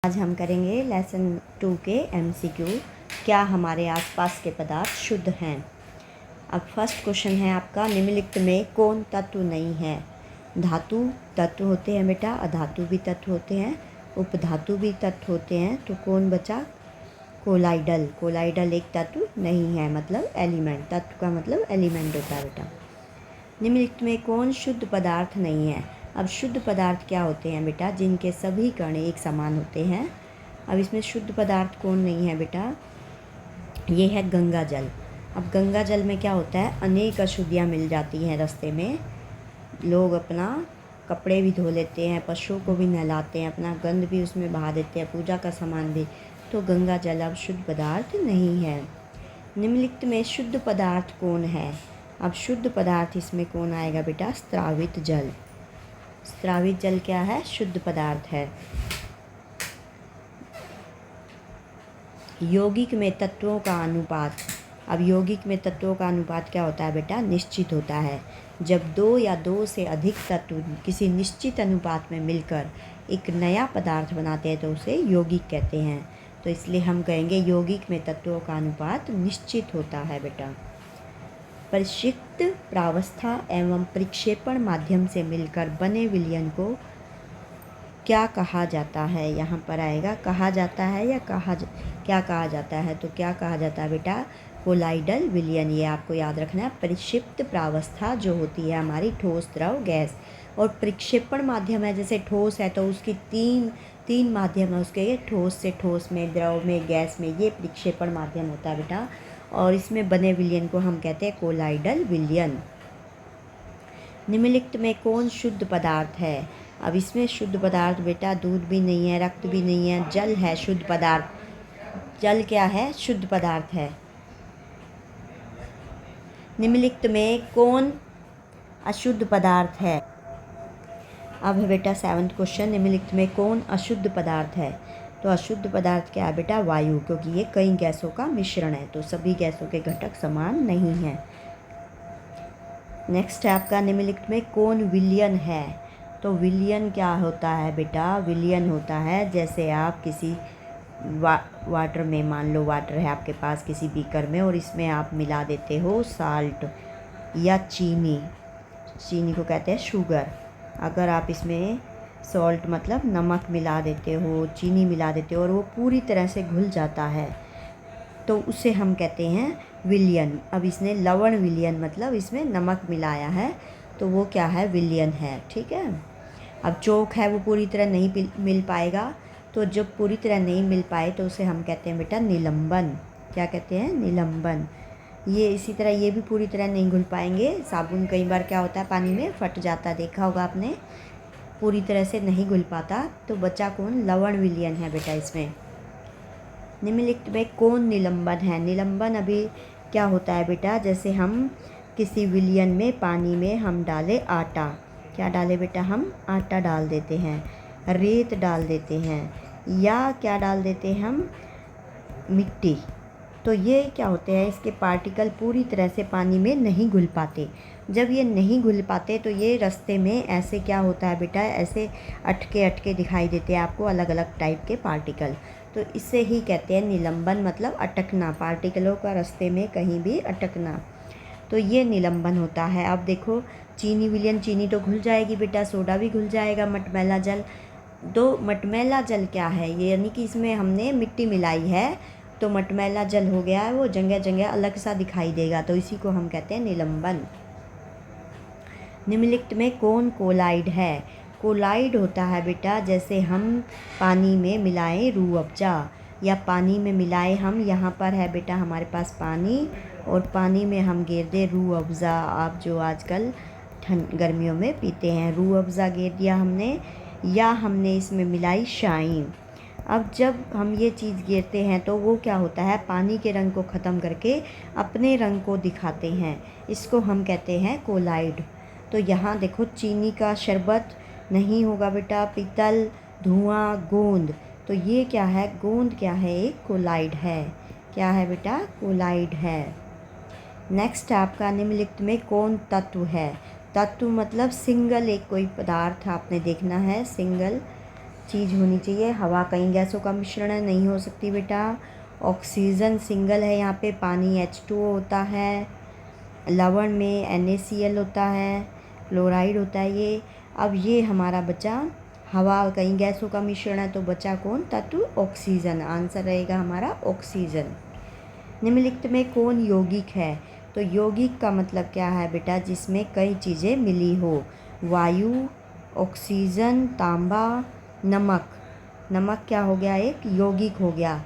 आज हम करेंगे लेसन 2 के MCQ। क्या हमारे आसपास के पदार्थ शुद्ध हैं। अब फर्स्ट क्वेश्चन है आपका, निम्नलिखित में कौन तत्व नहीं है। धातु तत्व होते हैं बेटा, अधातु भी तत्व होते हैं, उपधातु भी तत्व होते हैं। तो कौन बचा? कोलाइडल। कोलाइडल एक तत्व नहीं है, मतलब एलिमेंट। तत्व का मतलब एलिमेंट होता है बेटा। निम्नलिखित में कौन शुद्ध पदार्थ नहीं है। अब शुद्ध पदार्थ क्या होते हैं बेटा? जिनके सभी कण एक समान होते हैं। अब इसमें शुद्ध पदार्थ कौन नहीं है बेटा? ये है गंगा जल। अब गंगा जल में क्या होता है? अनेक अशुद्धियाँ मिल जाती हैं रास्ते में। लोग अपना कपड़े भी धो लेते हैं, पशुओं को भी नहलाते हैं, अपना गंद भी उसमें बहा देते हैं, पूजा का सामान भी। तो गंगा जल अब शुद्ध पदार्थ नहीं है। निम्नलिखित में शुद्ध पदार्थ कौन है। अब शुद्ध पदार्थ इसमें कौन आएगा बेटा? स्रावित जल। स्रावित जल क्या है? शुद्ध पदार्थ है। यौगिक में तत्वों का अनुपात। अब यौगिक में तत्वों का अनुपात क्या होता है बेटा? निश्चित होता है। जब 2 या 2 से अधिक तत्व किसी निश्चित अनुपात में मिलकर एक नया पदार्थ बनाते हैं तो उसे यौगिक कहते हैं। तो इसलिए हम कहेंगे यौगिक में तत्वों का अनुपात निश्चित होता है बेटा। परिक्षिप्त प्रावस्था एवं प्रक्षेपण माध्यम से मिलकर बने विलयन को क्या कहा जाता है। यहाँ पर आएगा कहा जाता है या क्या कहा जाता है। तो क्या कहा जाता है बेटा? कोलाइडल विलयन। ये आपको याद रखना है। परिक्षिप्त प्रावस्था जो होती है हमारी ठोस, द्रव, गैस, और प्रक्षेपण माध्यम है। जैसे ठोस है तो उसकी तीन माध्यम है उसके, ठोस से ठोस में, द्रव में, गैस में। ये प्रक्षेपण माध्यम होता है बेटा। और इसमें बने विलयन को हम कहते हैं कोलाइडल विलयन। निम्नलिखित में कौन शुद्ध पदार्थ है। अब इसमें शुद्ध पदार्थ बेटा दूध भी नहीं है, रक्त भी नहीं है, जल है शुद्ध पदार्थ। जल क्या है? शुद्ध पदार्थ है। निम्नलिखित में कौन अशुद्ध पदार्थ है। अब है बेटा 7वां क्वेश्चन, निम्नलिखित में कौन अशुद्ध पदार्थ है। तो अशुद्ध पदार्थ क्या है बेटा? वायु, क्योंकि ये कई गैसों का मिश्रण है, तो सभी गैसों के घटक समान नहीं हैं। नेक्स्ट है आपका, निम्नलिखित में कौन विलयन है। तो विलयन क्या होता है बेटा? विलयन होता है जैसे आप किसी वाटर में, मान लो वाटर है आपके पास किसी बीकर में, और इसमें आप मिला देते हो साल्ट या चीनी। चीनी को कहते हैं शुगर। अगर आप इसमें सॉल्ट मतलब नमक मिला देते हो, चीनी मिला देते हो, और वो पूरी तरह से घुल जाता है, तो उसे हम कहते हैं विलयन। अब इसने लवण विलयन, मतलब इसमें नमक मिलाया है, तो वो क्या है? विलयन है। ठीक है। अब चोक है वो पूरी तरह नहीं मिल पाएगा, तो जब पूरी तरह नहीं मिल पाए तो उसे हम कहते हैं बेटा निलंबन। क्या कहते हैं? निलंबन। ये इसी तरह ये भी पूरी तरह नहीं घुल पाएंगे। साबुन कई बार क्या होता है पानी में फट जाता है, देखा होगा आपने, पूरी तरह से नहीं घुल पाता। तो बचा कौन? लवण विलयन है बेटा इसमें। निम्नलिखित में कौन निलंबन है। निलंबन अभी क्या होता है बेटा? जैसे हम किसी विलयन में, पानी में हम डाले आटा। क्या डाले बेटा? हम आटा डाल देते हैं, रेत डाल देते हैं, या क्या डाल देते हैं हम? मिट्टी। तो ये क्या होते हैं? इसके पार्टिकल पूरी तरह से पानी में नहीं घुल पाते। जब ये नहीं घुल पाते तो ये रास्ते में ऐसे क्या होता है बेटा? ऐसे अटके अटके दिखाई देते हैं आपको, अलग अलग टाइप के पार्टिकल। तो इसे ही कहते हैं निलंबन, मतलब अटकना, पार्टिकलों का रास्ते में कहीं भी अटकना। तो ये निलंबन होता है। अब देखो चीनी विलयन, चीनी तो घुल जाएगी बेटा, सोडा भी घुल जाएगा, मटमैला जल। तो मटमैला जल क्या है? ये यानी कि इसमें हमने मिट्टी मिलाई है, तो मटमैला जल हो गया है, वो जगह जगह अलग सा दिखाई देगा, तो इसी को हम कहते हैं निलंबन। निम्नलिखित में कौन कोलाइड है। कोलाइड होता है बेटा जैसे हम पानी में मिलाएं रूह अफ़ज़ा, या पानी में मिलाएं हम, यहाँ पर है बेटा हमारे पास पानी, और पानी में हम गेर दें रूह अफ़ज़ा। आप जो आजकल गर्मियों में पीते हैं, रूह अफ़ज़ा गेर दिया हमने, या हमने इसमें मिलाई शाइन। अब जब हम ये चीज़ गिरते हैं तो वो क्या होता है? पानी के रंग को ख़त्म करके अपने रंग को दिखाते हैं, इसको हम कहते हैं कोलाइड। तो यहाँ देखो चीनी का शरबत नहीं होगा बेटा, पीतल, धुआं, गोंद। तो ये क्या है? गोंद क्या है? एक कोलाइड है। क्या है बेटा? कोलाइड है। नेक्स्ट आपका, निम्नलिखित में कौन तत्व है। तत्व मतलब सिंगल एक कोई पदार्थ आपने देखना है, सिंगल चीज़ होनी चाहिए। हवा कई गैसों का मिश्रण है, नहीं हो सकती बेटा। ऑक्सीजन सिंगल है यहाँ पे, पानी H2O होता है, लवण में NaCl होता है, क्लोराइड होता है ये। अब ये हमारा बचा, हवा कई गैसों का मिश्रण है, तो बचा कौन तत्व? ऑक्सीजन। आंसर रहेगा हमारा ऑक्सीजन। निम्नलिखित में कौन यौगिक है? तो यौगिक का मतलब क्या है बेटा? जिसमें कई चीज़ें मिली हो। वायु, ऑक्सीजन, तांबा, नमक। नमक क्या हो गया? एक यौगिक हो गया।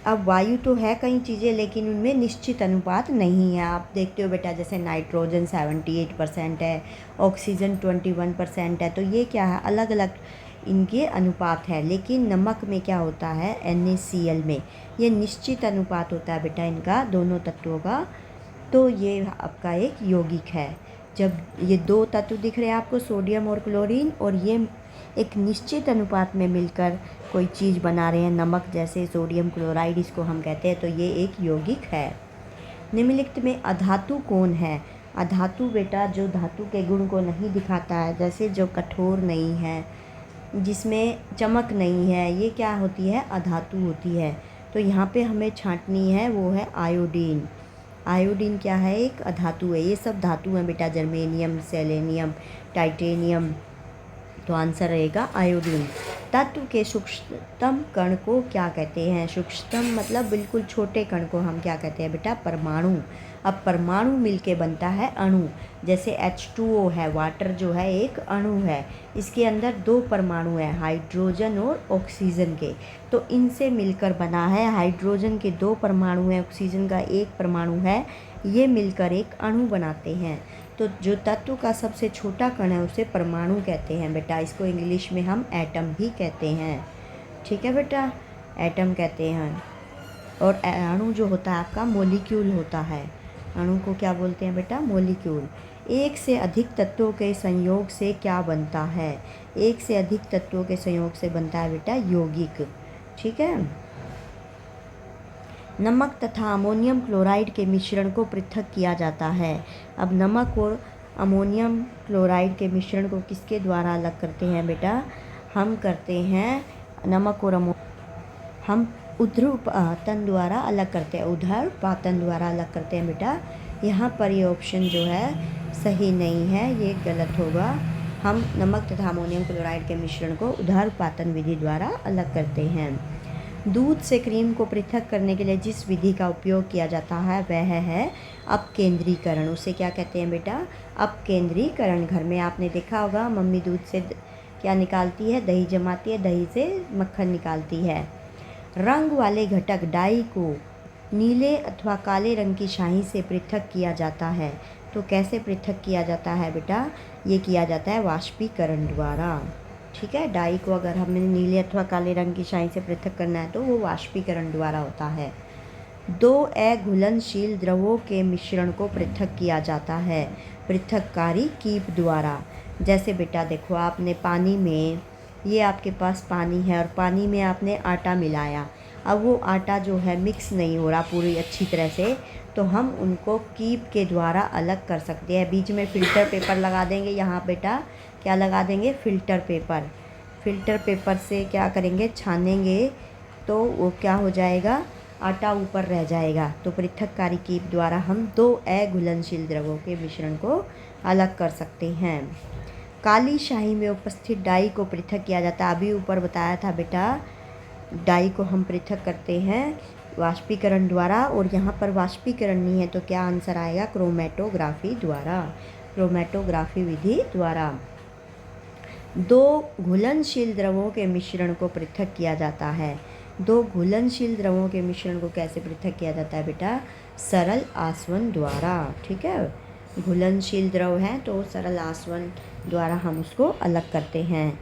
अब वायु तो है कई चीज़ें, लेकिन उनमें निश्चित अनुपात नहीं है। आप देखते हो बेटा, जैसे नाइट्रोजन 78% है, ऑक्सीजन 21% है, तो ये क्या है? अलग अलग इनके अनुपात है। लेकिन नमक में क्या होता है? NaCl में ये निश्चित अनुपात होता है बेटा इनका, दोनों तत्वों का। तो ये आपका एक यौगिक है। जब ये दो तत्व दिख रहे हैं आपको, सोडियम और क्लोरीन, और ये एक निश्चित अनुपात में मिलकर कोई चीज़ बना रहे हैं, नमक जैसे सोडियम क्लोराइड इसको हम कहते हैं, तो ये एक यौगिक है। निम्नलिखित में अधातु कौन है? अधातु बेटा जो धातु के गुण को नहीं दिखाता है, जैसे जो कठोर नहीं है, जिसमें चमक नहीं है, ये क्या होती है? अधातु होती है। तो यहाँ पे हमें छांटनी है, वो है आयोडीन। आयोडीन क्या है? एक अधातु है। ये सब धातु हैं बेटा, जर्मेनियम, सेलेनियम, टाइटेनियम। तो आंसर रहेगा आयोडीन। तत्व के सूक्ष्मतम कण को क्या कहते हैं? सूक्ष्मतम मतलब बिल्कुल छोटे कण को हम क्या कहते हैं बेटा? परमाणु। अब परमाणु मिलके बनता है अणु। जैसे H2O है, वाटर जो है एक अणु है, इसके अंदर दो परमाणु हैं, हाइड्रोजन और ऑक्सीजन के। तो इनसे मिलकर बना है। हाइड्रोजन के दो परमाणु हैं, ऑक्सीजन का एक परमाणु है, ये मिलकर एक अणु बनाते हैं। तो जो तत्व का सबसे छोटा कण है उसे परमाणु कहते हैं बेटा। इसको इंग्लिश में हम एटम भी कहते हैं। ठीक है बेटा, एटम कहते हैं। और अणु जो होता है आपका मॉलिक्यूल होता है। अणु को क्या बोलते हैं बेटा? मॉलिक्यूल। एक से अधिक तत्वों के संयोग से क्या बनता है? एक से अधिक तत्वों के संयोग से बनता है बेटा यौगिक। ठीक है। नमक तथा अमोनियम क्लोराइड के मिश्रण को पृथक किया जाता है। अब नमक और अमोनियम क्लोराइड के मिश्रण को किसके द्वारा अलग करते हैं बेटा? हम करते हैं नमक और हम ऊर्ध्वपातन द्वारा अलग करते हैं। ऊर्ध्वपातन द्वारा अलग करते हैं बेटा। यहाँ पर ये ऑप्शन जो है सही नहीं है, ये गलत होगा। हम नमक तथा अमोनियम क्लोराइड के मिश्रण को ऊर्ध्वपातन विधि द्वारा अलग करते हैं। दूध से क्रीम को पृथक करने के लिए जिस विधि का उपयोग किया जाता है वह है अपकेंद्रीकरण। उसे क्या कहते हैं बेटा? अपकेंद्रीकरण। घर में आपने देखा होगा, मम्मी दूध से क्या निकालती है? दही जमाती है, दही से मक्खन निकालती है। रंग वाले घटक डाई को नीले अथवा काले रंग की स्याही से पृथक किया जाता है। तो कैसे पृथक किया जाता है बेटा? ये किया जाता है वाष्पीकरण द्वारा। ठीक है, डाई को अगर हमें नीले अथवा काले रंग की स्याही से पृथक करना है तो वो वाष्पीकरण द्वारा होता है। दो अघुलनशील द्रवों के मिश्रण को पृथक किया जाता है पृथककारी कीप द्वारा। जैसे बेटा देखो, आपने पानी में, ये आपके पास पानी है और पानी में आपने आटा मिलाया। अब वो आटा जो है मिक्स नहीं हो रहा पूरी अच्छी तरह से, तो हम उनको कीप के द्वारा अलग कर सकते हैं। बीच में फ़िल्टर पेपर लगा देंगे। यहाँ बेटा क्या लगा देंगे? Filter paper. फ़िल्टर पेपर से क्या करेंगे? छानेंगे, तो वो क्या हो जाएगा? आटा ऊपर रह जाएगा। तो पृथककारी कीप द्वारा हम दो अघुलनशील द्रवों के मिश्रण को अलग कर सकते हैं। काली स्याही में उपस्थित डाई को पृथक किया जाता है। अभी ऊपर बताया था बेटा, डाई को हम पृथक करते हैं वाष्पीकरण द्वारा, और यहाँ पर वाष्पीकरण नहीं है तो क्या आंसर आएगा? क्रोमेटोग्राफी द्वारा। क्रोमेटोग्राफी विधि द्वारा दो घुलनशील द्रवों के मिश्रण को पृथक किया जाता है। दो घुलनशील द्रवों के मिश्रण को कैसे पृथक किया जाता है बेटा? सरल आसवन द्वारा। ठीक है, घुलनशील द्रव है तो सरल आसवन द्वारा हम उसको अलग करते हैं।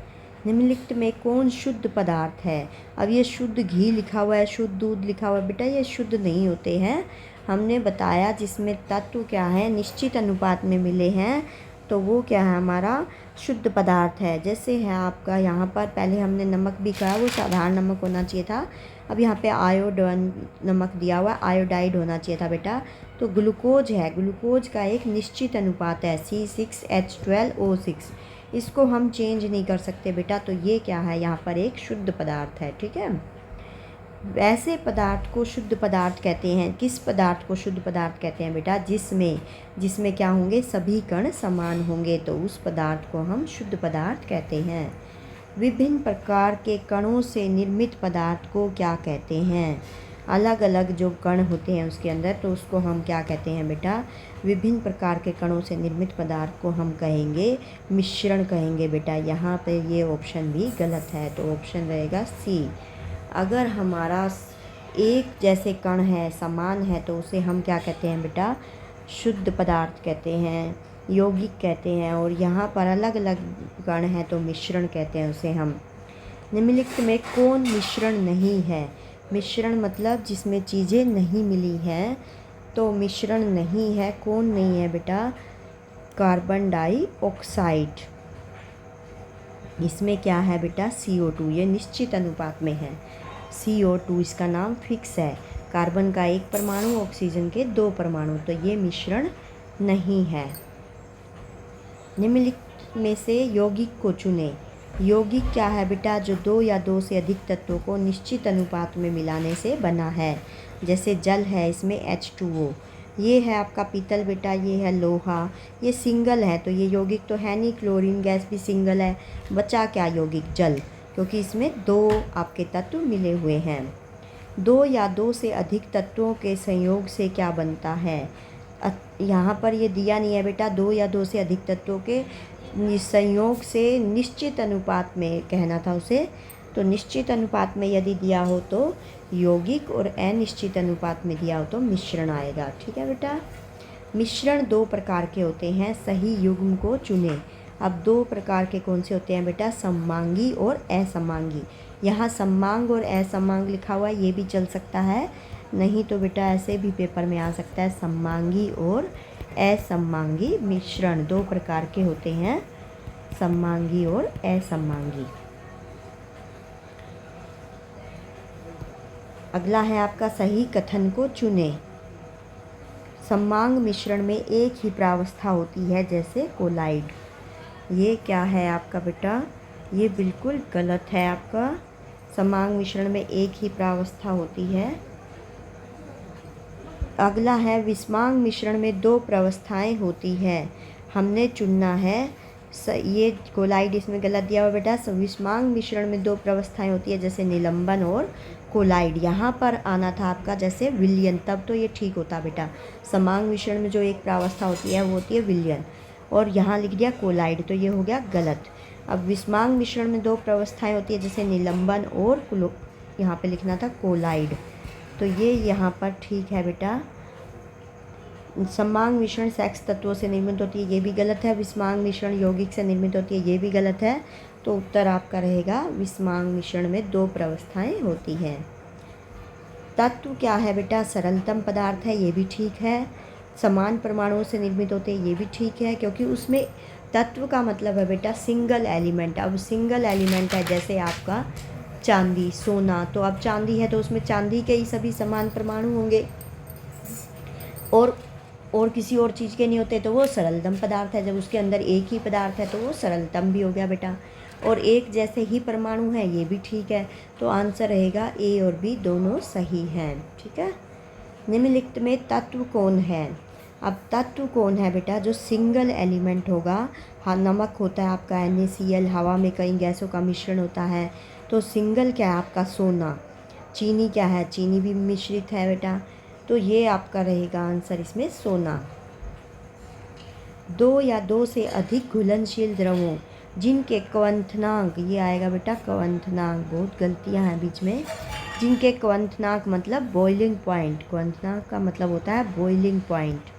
निम्नलिखित में कौन शुद्ध पदार्थ है? अब ये शुद्ध घी लिखा हुआ है, शुद्ध दूध लिखा हुआ है बेटा, ये शुद्ध नहीं होते हैं। हमने बताया जिसमें तत्व क्या है? निश्चित अनुपात में मिले हैं, तो वो क्या है? हमारा शुद्ध पदार्थ है। जैसे है आपका यहाँ पर, पहले हमने नमक भी कहा, वो साधारण नमक होना चाहिए था। अब यहाँ पे आयोडीन नमक दिया हुआ है, आयोडाइड होना चाहिए था बेटा। तो ग्लूकोज है, ग्लूकोज का एक निश्चित अनुपात है C6H12O6। इसको हम चेंज नहीं कर सकते बेटा। तो ये क्या है, यहाँ पर एक शुद्ध पदार्थ है, ठीक है। ऐसे पदार्थ को शुद्ध पदार्थ कहते हैं। किस पदार्थ को शुद्ध पदार्थ कहते हैं बेटा? जिसमें क्या होंगे, सभी कण समान होंगे, तो उस पदार्थ को हम शुद्ध पदार्थ कहते हैं। विभिन्न प्रकार के कणों से निर्मित पदार्थ को क्या कहते हैं? अलग अलग जो कण होते हैं उसके अंदर, तो उसको हम क्या कहते हैं बेटा? विभिन्न प्रकार के कणों से निर्मित पदार्थ को हम कहेंगे मिश्रण कहेंगे बेटा। यहाँ पे ये ऑप्शन भी गलत है, तो ऑप्शन रहेगा सी। अगर हमारा एक जैसे कण है, समान है, तो उसे हम क्या कहते हैं बेटा? शुद्ध पदार्थ कहते हैं, यौगिक कहते हैं। और यहाँ पर अलग अलग कण हैं तो मिश्रण कहते हैं उसे हम। निम्नलिखित में कौन मिश्रण नहीं है? मिश्रण मतलब जिसमें चीज़ें नहीं मिली हैं, तो मिश्रण नहीं है। कौन नहीं है बेटा? Carbon dioxide. इसमें क्या है बेटा? CO2। ये निश्चित अनुपात में है। CO2 इसका नाम फिक्स है। कार्बन का 1 परमाणु, ऑक्सीजन के 2 परमाणु, तो ये मिश्रण नहीं है। निम्नलिखित में से यौगिक को चुनें। यौगिक क्या है बेटा? जो 2 या 2 से अधिक तत्वों को निश्चित अनुपात में मिलाने से बना है। जैसे जल है, इसमें H2O। ये है आपका पीतल बेटा, ये है लोहा, ये सिंगल है, तो ये यौगिक तो है नहीं। क्लोरीन गैस भी सिंगल है। बचा क्या यौगिक? जल, क्योंकि इसमें 2 आपके तत्व मिले हुए हैं। 2 या 2 से अधिक तत्वों के संयोग से क्या बनता है? यहाँ पर ये दिया नहीं है बेटा। 2 या 2 से अधिक तत्वों के संयोग से निश्चित अनुपात में कहना था उसे। तो निश्चित अनुपात में यदि दिया हो तो यौगिक, और अनिश्चित अनुपात में दिया हो तो मिश्रण आएगा, ठीक है बेटा। मिश्रण 2 प्रकार के होते हैं। सही युग्म को चुनें। अब 2 प्रकार के कौन से होते हैं बेटा? सममांगी और असमांगी। यहाँ सममांग और असमांग लिखा हुआ है, ये भी चल सकता है, नहीं तो बेटा ऐसे भी पेपर में आ सकता है। सममांगी और असमांगी मिश्रण 2 प्रकार के होते हैं, सममांगी और असमांगी। अगला है आपका सही कथन को चुनें। सममांग मिश्रण में एक ही प्रावस्था होती है, जैसे कोलाइड। ये क्या है आपका बेटा? ये बिल्कुल गलत है आपका। सममांग मिश्रण में एक ही प्रावस्था होती है। अगला है विषमांग मिश्रण में 2 प्रावस्थाएं होती है। हमने चुनना है ये कोलाइड, इसमें गलत दिया हुआ बेटा। विषमांग मिश्रण में 2 प्रावस्थाएं होती है, जैसे निलंबन और कोलाइड। यहाँ पर आना था आपका जैसे विलयन, तब तो ये ठीक होता बेटा। समांग मिश्रण में जो एक प्रावस्था होती है वो होती है विलयन, और यहाँ लिख दिया कोलाइड, तो ये हो गया गलत। अब विषमांग मिश्रण में 2 प्रावस्थाएं होती है, जैसे निलंबन और यहाँ पे लिखना था कोलाइड, तो ये यहाँ पर ठीक है बेटा। सममांग मिश्रण सेक्स तत्वों से निर्मित होती है, ये भी गलत है। विषमांग मिश्रण यौगिक से निर्मित होती है, ये भी गलत है। तो उत्तर आपका रहेगा विषमांग मिश्रण में 2 प्रावस्थाएं होती हैं। तत्व क्या है बेटा? सरलतम पदार्थ है, ये भी ठीक है। समान परमाणुओं से निर्मित होते हैं, ये भी ठीक है, क्योंकि उसमें तत्व का मतलब है बेटा सिंगल एलिमेंट। अब सिंगल एलिमेंट है जैसे आपका चांदी, सोना, तो अब चांदी है तो उसमें चांदी के ही सभी समान परमाणु होंगे, और किसी और चीज़ के नहीं होते, तो वो सरलतम पदार्थ है। जब उसके अंदर एक ही पदार्थ है तो वो सरलतम भी हो गया बेटा। और एक जैसे ही परमाणु है, ये भी ठीक है। तो आंसर रहेगा ए और बी दोनों सही हैं, ठीक है। निम्नलिखित में तत्व कौन है? अब तत्व कौन है बेटा? जो सिंगल एलिमेंट होगा। हाँ, नमक होता है आपका NaCl, हवा में कई गैसों का मिश्रण होता है, तो सिंगल क्या है आपका? सोना। चीनी क्या है? चीनी भी मिश्रित है बेटा, तो ये आपका रहेगा आंसर इसमें सोना। 2 या 2 से अधिक घुलनशील द्रवों जिनके क्वथनांक, ये आएगा बेटा क्वथनांक, बहुत गलतियां हैं बीच में। जिनके क्वथनांक मतलब बॉइलिंग पॉइंट, क्वथनांक का मतलब होता है बॉइलिंग पॉइंट।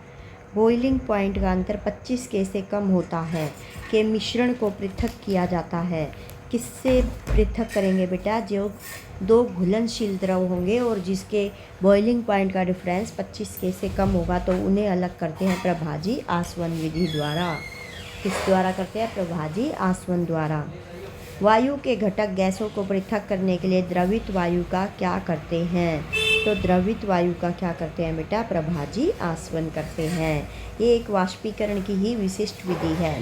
बॉइलिंग पॉइंट का अंतर 25 के से कम होता है के मिश्रण को पृथक किया जाता है। किससे पृथक करेंगे बेटा? जो 2 घुलनशील द्रव होंगे और जिसके बॉइलिंग पॉइंट का डिफरेंस 25 के से कम होगा, तो उन्हें अलग करते हैं प्रभाजी आसवन विधि द्वारा। किस द्वारा करते हैं? प्रभाजी आसवन द्वारा। वायु के घटक गैसों को पृथक करने के लिए द्रवित वायु का क्या करते हैं? तो द्रवित वायु का क्या करते हैं बेटा? प्रभाजी आसवन करते हैं। ये एक वाष्पीकरण की ही विशिष्ट विधि है।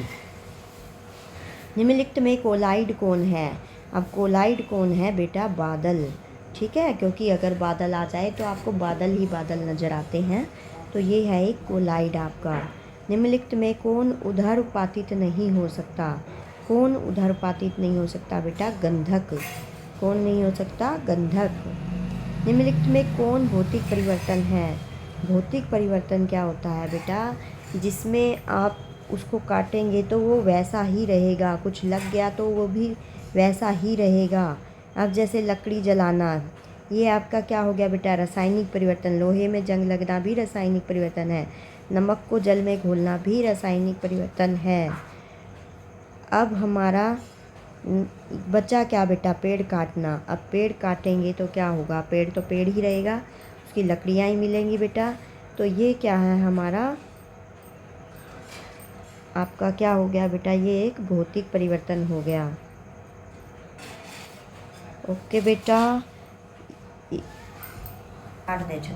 निम्नलिखित में कोलाइड कौन है? अब कोलाइड कौन है बेटा? बादल। ठीक है, क्योंकि अगर बादल आ जाए तो आपको बादल ही बादल नज़र आते हैं, तो ये है एक कोलाइड आपका। निम्नलिखित में कौन ऊर्ध्वपातित नहीं हो सकता? कौन ऊर्ध्वपातित नहीं हो सकता बेटा? गंधक। कौन नहीं हो सकता? गंधक। निम्नलिखित में कौन भौतिक परिवर्तन है? भौतिक परिवर्तन क्या होता है बेटा? जिसमें आप उसको काटेंगे तो वो वैसा ही रहेगा, कुछ लग गया तो वो भी वैसा ही रहेगा। अब जैसे लकड़ी जलाना, ये आपका क्या हो गया बेटा? रासायनिक परिवर्तन। लोहे में जंग लगना भी रासायनिक परिवर्तन है। नमक को जल में घोलना भी रासायनिक परिवर्तन है। अब हमारा बचा क्या बेटा? पेड़ काटना। अब पेड़ काटेंगे तो क्या होगा? पेड़ तो पेड़ ही रहेगा, उसकी लकड़ियाँ ही मिलेंगी बेटा। तो ये क्या है हमारा? आपका क्या हो गया बेटा? ये एक भौतिक परिवर्तन हो गया। ओके बेटा, काट दे।